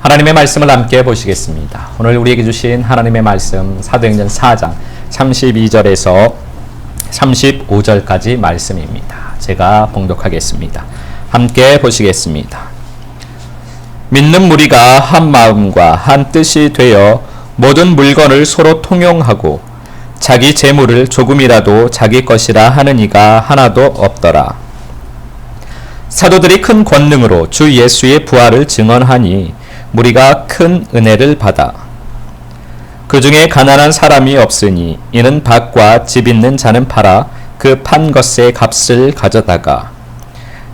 하나님의 말씀을 함께 보시겠습니다. 오늘 우리에게 주신 하나님의 말씀 사도행전 4장 32절에서 35절까지 말씀입니다. 제가 봉독하겠습니다. 함께 보시겠습니다. 믿는 무리가 한 마음과 한 뜻이 되어 모든 물건을 서로 통용하고 자기 재물을 조금이라도 자기 것이라 하는 이가 하나도 없더라. 사도들이 큰 권능으로 주 예수의 부활을 증언하니 무리가 큰 은혜를 받아 그 중에 가난한 사람이 없으니 이는 밭과 집 있는 자는 팔아 그 판 것의 값을 가져다가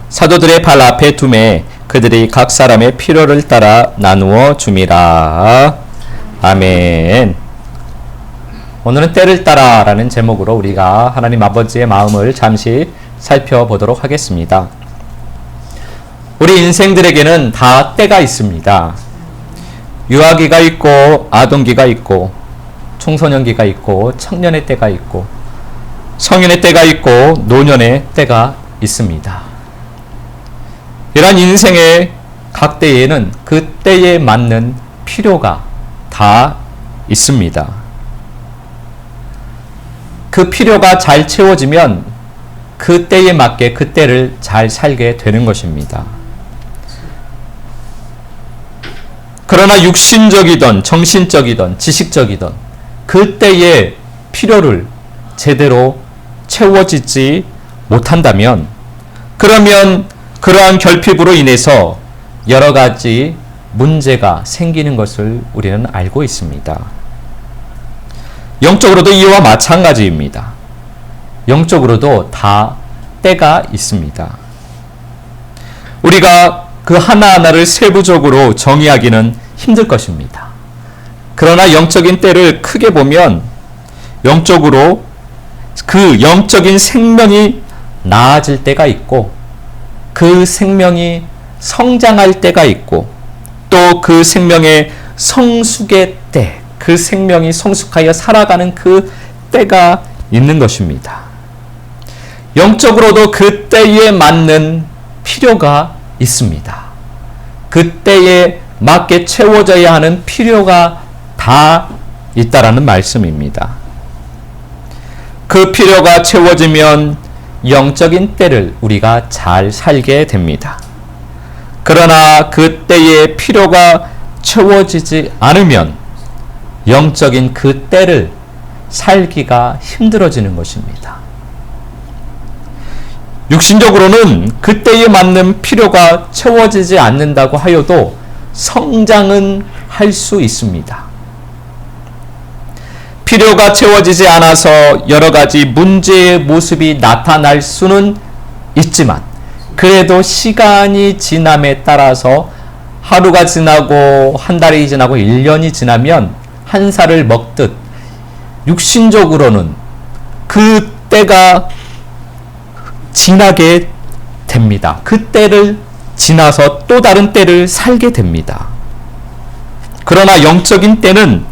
사도들의 발 앞에 두매 그들이 각 사람의 필요를 따라 나누어 줌이라. 아멘. 오늘은 때를 따라 라는 제목으로 우리가 하나님 아버지의 마음을 잠시 살펴보도록 하겠습니다. 우리 인생들에게는 다 때가 있습니다. 유아기가 있고 아동기가 있고 청소년기가 있고 청년의 때가 있고 성인의 때가 있고 노년의 때가 있습니다. 이러한 인생의 각 때에는 그 때에 맞는 필요가 다 있습니다. 그 필요가 잘 채워지면 그 때에 맞게 그 때를 잘 살게 되는 것입니다. 그러나 육신적이든 정신적이든 지식적이든 그 때의 필요를 제대로 채워지지 못한다면 그러면 그러한 결핍으로 인해서 여러 가지 문제가 생기는 것을 우리는 알고 있습니다. 영적으로도 이와 마찬가지입니다. 영적으로도 다 때가 있습니다. 우리가 그 하나하나를 세부적으로 정의하기는 힘들 것입니다. 그러나 영적인 때를 크게 보면 영적으로 그 영적인 생명이 나아질 때가 있고 그 생명이 성장할 때가 있고 또 그 생명의 성숙의 때, 그 생명이 성숙하여 살아가는 그 때가 있는 것입니다. 영적으로도 그 때에 맞는 필요가 있습니다. 그 때에 맞게 채워져야 하는 필요가 다 있다라는 말씀입니다. 그 필요가 채워지면 영적인 때를 우리가 잘 살게 됩니다. 그러나 그 때의 필요가 채워지지 않으면 영적인 그 때를 살기가 힘들어지는 것입니다. 육신적으로는 그 때에 맞는 필요가 채워지지 않는다고 하여도 성장은 할 수 있습니다. 필요가 채워지지 않아서 여러 가지 문제의 모습이 나타날 수는 있지만 그래도 시간이 지남에 따라서 하루가 지나고 한 달이 지나고 1년이 지나면 한 살을 먹듯 육신적으로는 그 때가 지나게 됩니다. 그 때를 지나서 또 다른 때를 살게 됩니다. 그러나 영적인 때는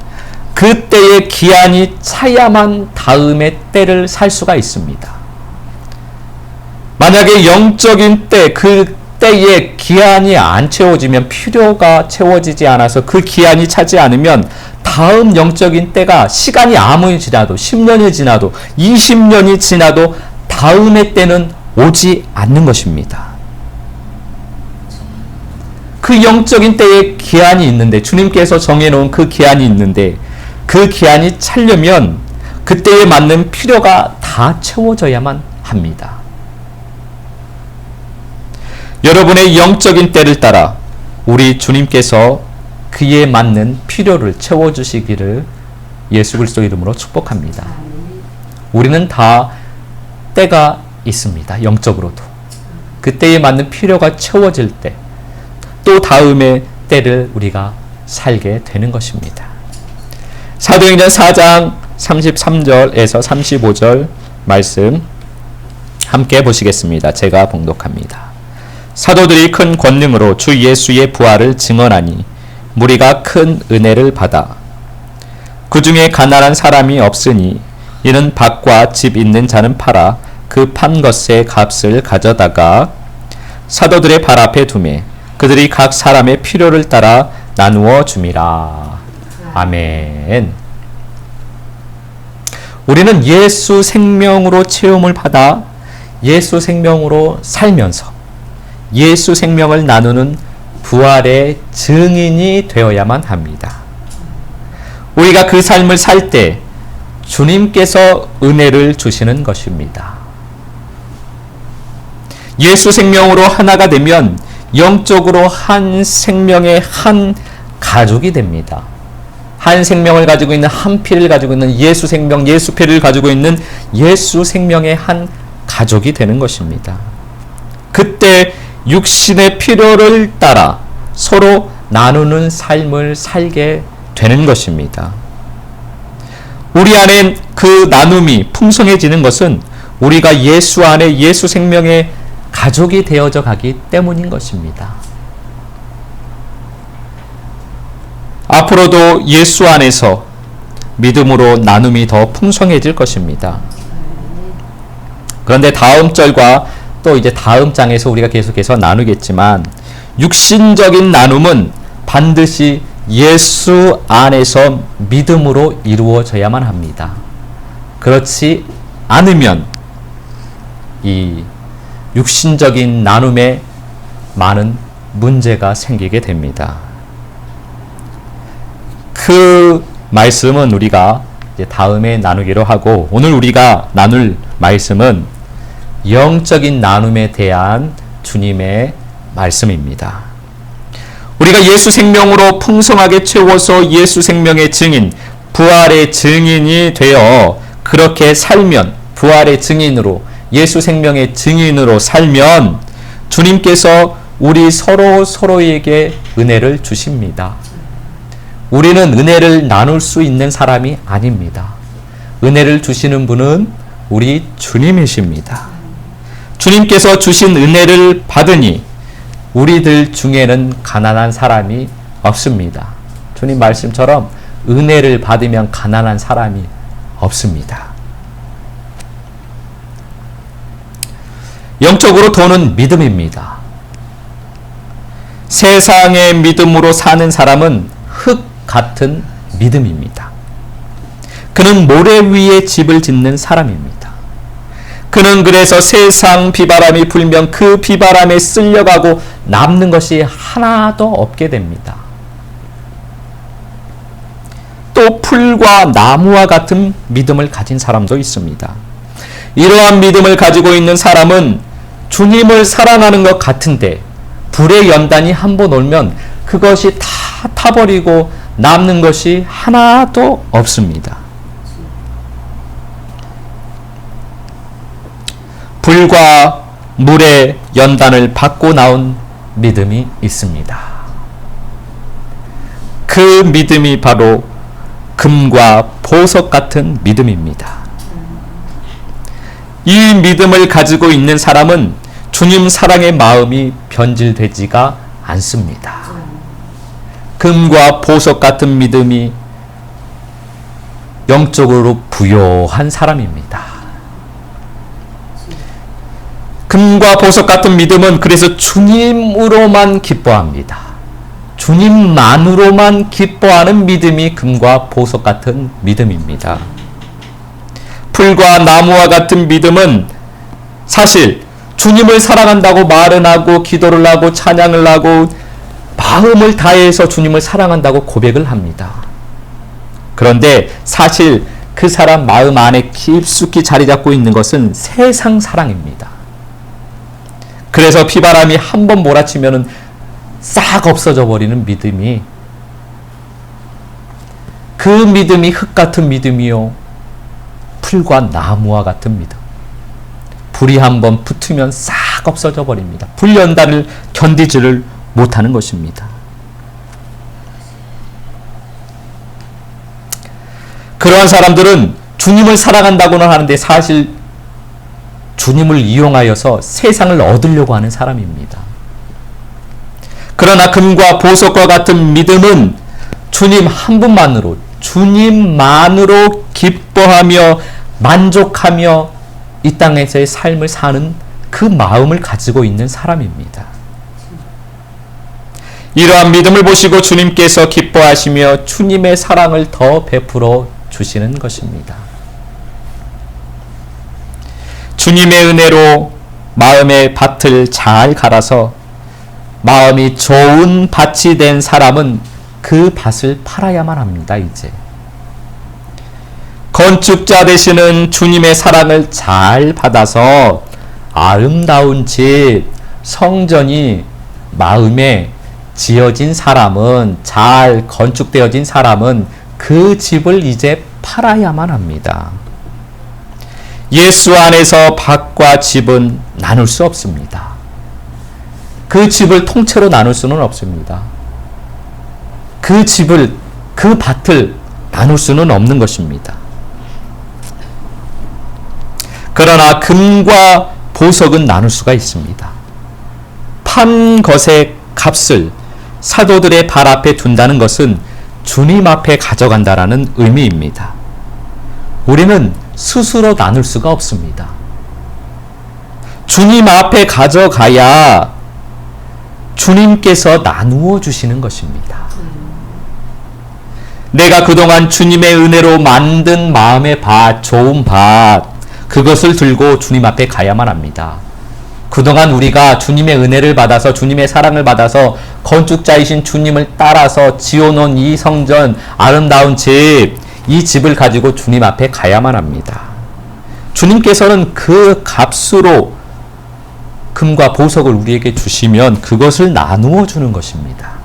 그 때의 기한이 차야만 다음의 때를 살 수가 있습니다. 만약에 영적인 때, 그 때의 기한이 안 채워지면 필요가 채워지지 않아서 그 기한이 차지 않으면 다음 영적인 때가 시간이 아무리 지나도 10년이 지나도 20년이 지나도 다음의 때는 오지 않는 것입니다. 그 영적인 때에 기한이 있는데 주님께서 정해놓은 그 기한이 있는데 그 기한이 차려면 그때에 맞는 필요가 다 채워져야만 합니다. 여러분의 영적인 때를 따라 우리 주님께서 그에 맞는 필요를 채워주시기를 예수 그리스도 이름으로 축복합니다. 우리는 다 때가 있습니다. 영적으로도. 그 때에 맞는 필요가 채워질 때 또 다음의 때를 우리가 살게 되는 것입니다. 사도행전 4장 33절에서 35절 말씀 함께 보시겠습니다. 제가 봉독합니다. 사도들이 큰 권능으로 주 예수의 부활을 증언하니 무리가 큰 은혜를 받아 그 중에 가난한 사람이 없으니 이는 밭과 집 있는 자는 팔아 그 판 것의 값을 가져다가 사도들의 발 앞에 두매 그들이 각 사람의 필요를 따라 나누어 줌이라. 아멘. 우리는 예수 생명으로 체험을 받아 예수 생명으로 살면서 예수 생명을 나누는 부활의 증인이 되어야만 합니다. 우리가 그 삶을 살 때 주님께서 은혜를 주시는 것입니다. 예수 생명으로 하나가 되면 영적으로 한 생명의 한 가족이 됩니다. 한 생명을 가지고 있는, 한 피를 가지고 있는 예수 생명, 예수 피를 가지고 있는 예수 생명의 한 가족이 되는 것입니다. 그때 육신의 필요를 따라 서로 나누는 삶을 살게 되는 것입니다. 우리 안에 그 나눔이 풍성해지는 것은 우리가 예수 안에 예수 생명의 가족이 되어져 가기 때문인 것입니다. 앞으로도 예수 안에서 믿음으로 나눔이 더 풍성해질 것입니다. 그런데 다음 절과 또 이제 다음 장에서 우리가 계속해서 나누겠지만 육신적인 나눔은 반드시 예수 안에서 믿음으로 이루어져야만 합니다. 그렇지 않으면 이 육신적인 나눔에 많은 문제가 생기게 됩니다. 그 말씀은 우리가 이제 다음에 나누기로 하고, 오늘 우리가 나눌 말씀은 영적인 나눔에 대한 주님의 말씀입니다. 우리가 예수 생명으로 풍성하게 채워서 예수 생명의 증인, 부활의 증인이 되어 그렇게 살면, 부활의 증인으로, 예수 생명의 증인으로 살면 주님께서 우리 서로에게 은혜를 주십니다. 우리는 은혜를 나눌 수 있는 사람이 아닙니다. 은혜를 주시는 분은 우리 주님이십니다. 주님께서 주신 은혜를 받으니 우리들 중에는 가난한 사람이 없습니다. 주님 말씀처럼 은혜를 받으면 가난한 사람이 없습니다. 영적으로 돈은 믿음입니다. 세상의 믿음으로 사는 사람은 흙 같은 믿음입니다. 그는 모래 위에 집을 짓는 사람입니다. 그는 그래서 세상 비바람이 불면 그 비바람에 쓸려가고 남는 것이 하나도 없게 됩니다. 또 풀과 나무와 같은 믿음을 가진 사람도 있습니다. 이러한 믿음을 가지고 있는 사람은 주님을 사랑하는 것 같은데 불의 연단이 한번 오면 그것이 다 타버리고 남는 것이 하나도 없습니다. 불과 물의 연단을 받고 나온 믿음이 있습니다. 그 믿음이 바로 금과 보석 같은 믿음입니다. 이 믿음을 가지고 있는 사람은 주님 사랑의 마음이 변질되지가 않습니다. 금과 보석 같은 믿음이 영적으로 부요한 사람입니다. 금과 보석 같은 믿음은 그래서 주님으로만 기뻐합니다. 주님만으로만 기뻐하는 믿음이 금과 보석 같은 믿음입니다. 풀과 나무와 같은 믿음은 사실 주님을 사랑한다고 말은 하고 기도를 하고 찬양을 하고 마음을 다해서 주님을 사랑한다고 고백을 합니다. 그런데 사실 그 사람 마음 안에 깊숙이 자리 잡고 있는 것은 세상 사랑입니다. 그래서 비바람이 한번 몰아치면은 싹 없어져 버리는 믿음이, 그 믿음이 흙 같은 믿음이요, 풀과 나무와 같은 믿음. 불이 한번 붙으면 싹 없어져 버립니다. 불연단을 견디지를 못하는 것입니다. 그러한 사람들은 주님을 사랑한다고는 하는데 사실 주님을 이용하여서 세상을 얻으려고 하는 사람입니다. 그러나 금과 보석과 같은 믿음은 주님 한 분만으로, 주님만으로 기뻐하며 만족하며 이 땅에서의 삶을 사는 그 마음을 가지고 있는 사람입니다. 이러한 믿음을 보시고 주님께서 기뻐하시며 주님의 사랑을 더 베풀어 주시는 것입니다. 주님의 은혜로 마음의 밭을 잘 갈아서 마음이 좋은 밭이 된 사람은 그 밭을 팔아야만 합니다. 이제 건축자 되시는 주님의 사랑을 잘 받아서 아름다운 집, 성전이 마음에 지어진 사람은, 잘 건축되어진 사람은 그 집을 이제 팔아야만 합니다. 예수 안에서 밭과 집은 나눌 수 없습니다. 그 집을 통째로 나눌 수는 없습니다. 그 집을, 그 밭을 나눌 수는 없는 것입니다. 그러나 금과 보석은 나눌 수가 있습니다. 판 것의 값을 사도들의 발 앞에 둔다는 것은 주님 앞에 가져간다라는 의미입니다. 우리는 스스로 나눌 수가 없습니다. 주님 앞에 가져가야 주님께서 나누어 주시는 것입니다. 내가 그동안 주님의 은혜로 만든 마음의 밭, 좋은 밭, 그것을 들고 주님 앞에 가야만 합니다. 그동안 우리가 주님의 은혜를 받아서, 주님의 사랑을 받아서 건축자이신 주님을 따라서 지어놓은 이 성전, 아름다운 집, 이 집을 가지고 주님 앞에 가야만 합니다. 주님께서는 그 값으로 금과 보석을 우리에게 주시면 그것을 나누어 주는 것입니다.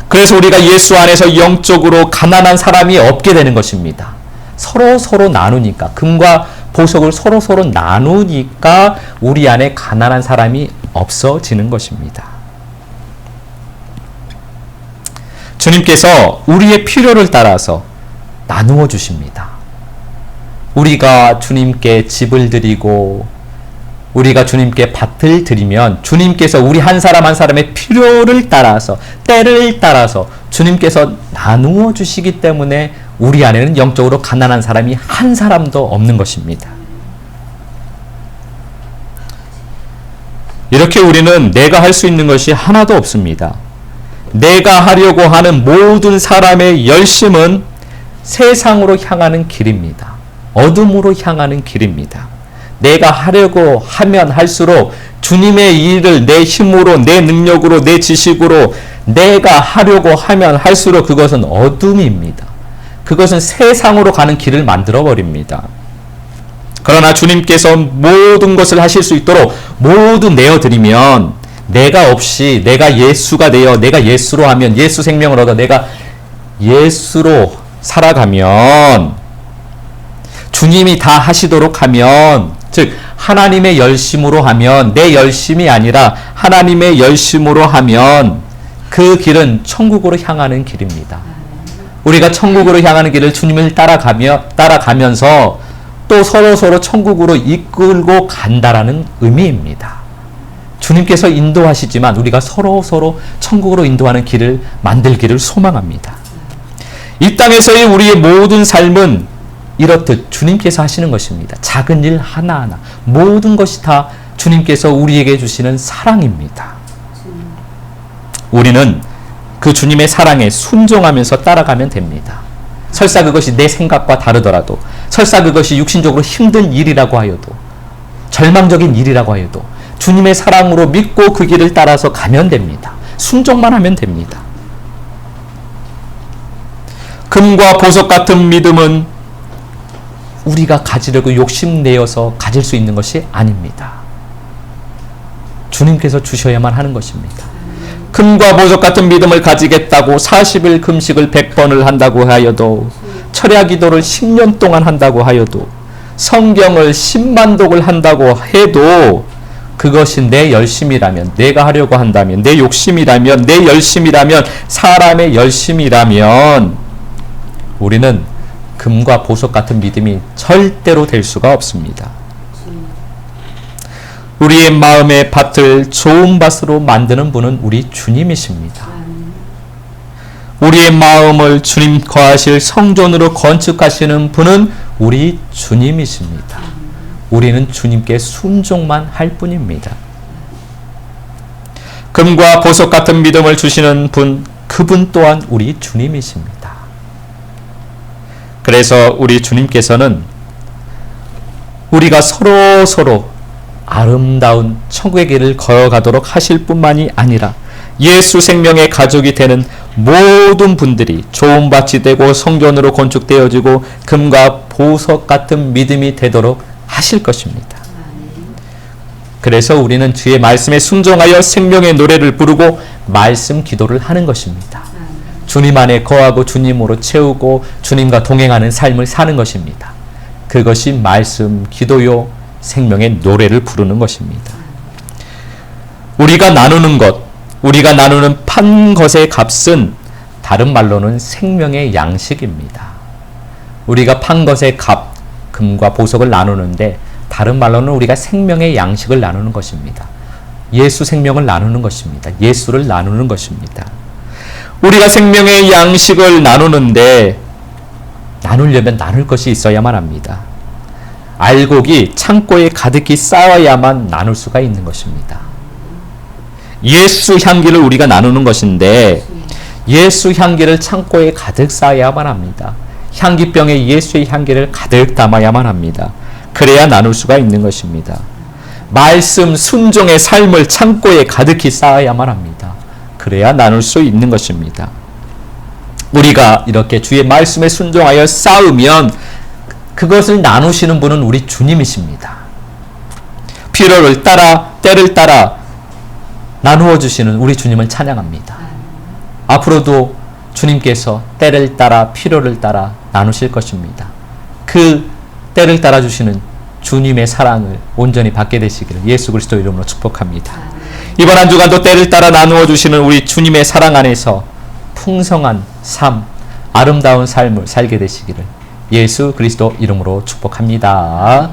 그래서 우리가 예수 안에서 영적으로 가난한 사람이 없게 되는 것입니다. 서로 나누니까, 금과 보석을 서로 나누니까 우리 안에 가난한 사람이 없어지는 것입니다. 주님께서 우리의 필요를 따라서 나누어 주십니다. 우리가 주님께 집을 드리고 우리가 주님께 밭을 드리면 주님께서 우리 한 사람 한 사람의 필요를 따라서, 때를 따라서 주님께서 나누어 주시기 때문에 우리 안에는 영적으로 가난한 사람이 한 사람도 없는 것입니다. 이렇게 우리는 내가 할 수 있는 것이 하나도 없습니다. 내가 하려고 하는 모든 사람의 열심은 세상으로 향하는 길입니다. 어둠으로 향하는 길입니다. 내가 하려고 하면 할수록 주님의 일을 내 힘으로, 내 능력으로, 내 지식으로 내가 하려고 하면 할수록 그것은 어둠입니다. 그것은 세상으로 가는 길을 만들어 버립니다. 그러나 주님께서 모든 것을 하실 수 있도록 모두 내어드리면, 내가 없이 내가 예수가 되어 내가 예수로 하면, 예수 생명을 얻어 내가 예수로 살아가면, 주님이 다 하시도록 하면, 즉 하나님의 열심으로 하면, 내 열심이 아니라 하나님의 열심으로 하면 그 길은 천국으로 향하는 길입니다. 우리가 천국으로 향하는 길을 주님을 따라가면서 또 서로 천국으로 이끌고 간다라는 의미입니다. 주님께서 인도하시지만 우리가 서로 천국으로 인도하는 길을 만들기를 소망합니다. 이 땅에서의 우리의 모든 삶은 이렇듯 주님께서 하시는 것입니다. 작은 일 하나하나, 모든 것이 다 주님께서 우리에게 주시는 사랑입니다. 우리는 그 주님의 사랑에 순종하면서 따라가면 됩니다. 설사 그것이 내 생각과 다르더라도, 설사 그것이 육신적으로 힘든 일이라고 하여도, 절망적인 일이라고 하여도 주님의 사랑으로 믿고 그 길을 따라서 가면 됩니다. 순종만 하면 됩니다. 금과 보석 같은 믿음은 우리가 가지려고 욕심내어서 가질 수 있는 것이 아닙니다. 주님께서 주셔야만 하는 것입니다. 금과 보석 같은 믿음을 가지겠다고 40일 금식을 100번을 한다고 하여도, 철야 기도를 10년 동안 한다고 하여도, 성경을 10만 독을 한다고 해도 그것이 내 열심이라면, 내가 하려고 한다면, 내 욕심이라면, 내 열심이라면, 사람의 열심이라면 우리는 금과 보석 같은 믿음이 절대로 될 수가 없습니다. 우리의 마음의 밭을 좋은 밭으로 만드는 분은 우리 주님이십니다. 우리의 마음을 주님 거하실 성전으로 건축하시는 분은 우리 주님이십니다. 우리는 주님께 순종만 할 뿐입니다. 금과 보석 같은 믿음을 주시는 분, 그분 또한 우리 주님이십니다. 그래서 우리 주님께서는 우리가 서로 아름다운 천국의 길을 걸어가도록 하실 뿐만이 아니라 예수 생명의 가족이 되는 모든 분들이 좋은 밭이 되고 성전으로 건축되어지고 금과 보석 같은 믿음이 되도록 하실 것입니다. 그래서 우리는 주의 말씀에 순종하여 생명의 노래를 부르고 말씀 기도를 하는 것입니다. 주님 안에 거하고 주님으로 채우고 주님과 동행하는 삶을 사는 것입니다. 그것이 말씀 기도요 생명의 노래를 부르는 것입니다. 우리가 나누는 것, 우리가 나누는 판 것의 값은 다른 말로는 생명의 양식입니다. 우리가 판 것의 값, 금과 보석을 나누는데 다른 말로는 우리가 생명의 양식을 나누는 것입니다. 예수 생명을 나누는 것입니다. 예수를 나누는 것입니다. 우리가 생명의 양식을 나누는데 나누려면 나눌 것이 있어야만 합니다. 알곡이 창고에 가득히 쌓아야만 나눌 수가 있는 것입니다. 예수 향기를 우리가 나누는 것인데 예수 향기를 창고에 가득 쌓아야만 합니다. 향기병에 예수의 향기를 가득 담아야만 합니다. 그래야 나눌 수가 있는 것입니다. 말씀 순종의 삶을 창고에 가득히 쌓아야만 합니다. 그래야 나눌 수 있는 것입니다. 우리가 이렇게 주의 말씀에 순종하여 쌓으면 그것을 나누시는 분은 우리 주님이십니다. 필요를 따라 때를 따라 나누어 주시는 우리 주님을 찬양합니다. 앞으로도 주님께서 때를 따라 필요를 따라 나누실 것입니다. 그 때를 따라 주시는 주님의 사랑을 온전히 받게 되시기를 예수 그리스도 이름으로 축복합니다. 이번 한 주간도 때를 따라 나누어 주시는 우리 주님의 사랑 안에서 풍성한 삶, 아름다운 삶을 살게 되시기를 예수 그리스도 이름으로 축복합니다.